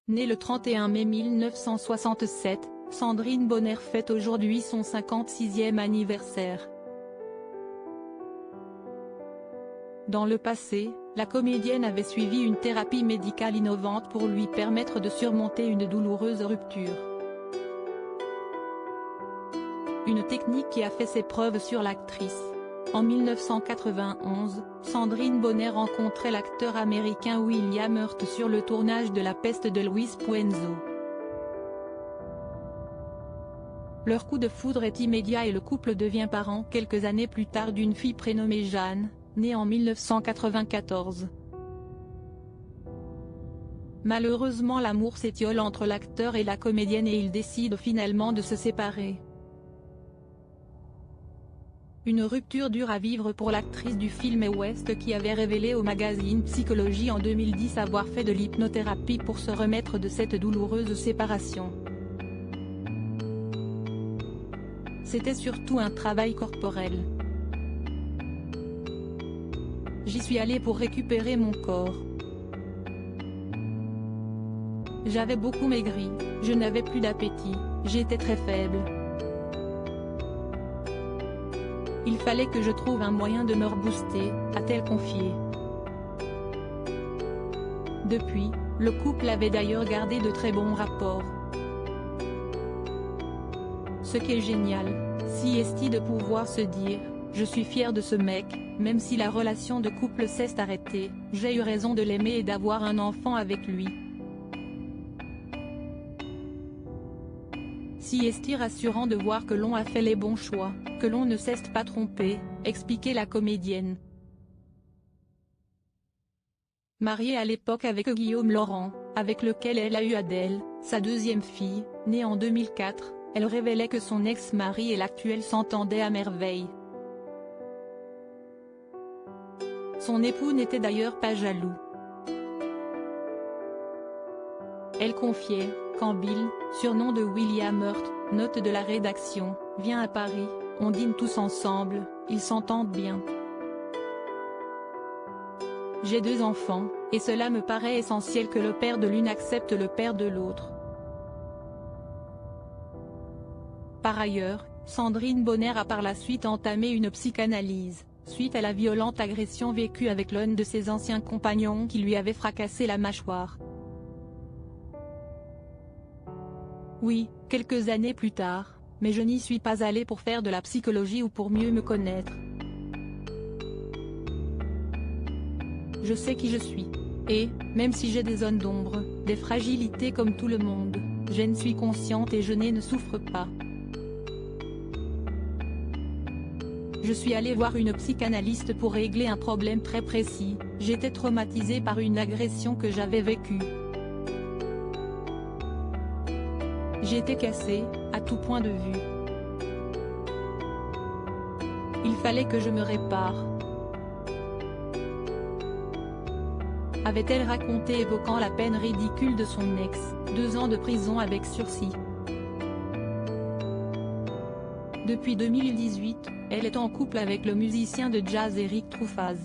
Née le 31 mai 1967, Sandrine Bonner fête aujourd'hui son 56e anniversaire. Dans le passé, la comédienne avait suivi une thérapie médicale innovante pour lui permettre de surmonter une douloureuse rupture. Une technique qui a fait ses preuves sur l'actrice. En 1991, Sandrine Bonner rencontrait l'acteur américain William Hurt sur le tournage de La Peste de Luis Puenzo. Leur coup de foudre est immédiat et le couple devient parent quelques années plus tard d'une fille prénommée Jeanne, née en 1994. Malheureusement, l'amour s'étiole entre l'acteur et la comédienne et ils décident finalement de se séparer. Une rupture dure à vivre pour l'actrice du film West qui avait révélé au magazine Psychologie en 2010 avoir fait de l'hypnothérapie pour se remettre de cette douloureuse séparation. C'était surtout un travail corporel. J'y suis allée pour récupérer mon corps. J'avais beaucoup maigri, je n'avais plus d'appétit, j'étais très faible. Il fallait que je trouve un moyen de me rebooster, a-t-elle confié. Depuis, le couple avait d'ailleurs gardé de très bons rapports. Ce qui est génial, si est de pouvoir se dire, je suis fière de ce mec, même si la relation de couple s'est arrêtée, j'ai eu raison de l'aimer et d'avoir un enfant avec lui. Si est rassurant de voir que l'on a fait les bons choix, que l'on ne s'est pas trompé, expliquait la comédienne. Mariée à l'époque avec Guillaume Laurent, avec lequel elle a eu Adèle, sa deuxième fille, née en 2004, elle révélait que son ex-mari et l'actuel s'entendaient à merveille. Son époux n'était d'ailleurs pas jaloux. Elle confiait, quand Bill, surnom de William Hurt, note de la rédaction, vient à Paris, on dîne tous ensemble, ils s'entendent bien. J'ai 2 enfants, et cela me paraît essentiel que le père de l'une accepte le père de l'autre. Par ailleurs, Sandrine Bonner a par la suite entamé une psychanalyse, suite à la violente agression vécue avec l'un de ses anciens compagnons qui lui avait fracassé la mâchoire. Oui, quelques années plus tard, mais je n'y suis pas allée pour faire de la psychologie ou pour mieux me connaître. Je sais qui je suis. Et, même si j'ai des zones d'ombre, des fragilités comme tout le monde, j'en suis consciente et je ne souffre pas. Je suis allée voir une psychanalyste pour régler un problème très précis, j'étais traumatisée par une agression que j'avais vécue. J'étais cassée, à tout point de vue. Il fallait que je me répare. Avait-elle raconté évoquant la peine ridicule de son ex, 2 ans de prison avec sursis. Depuis 2018, elle est en couple avec le musicien de jazz Eric Truffaz.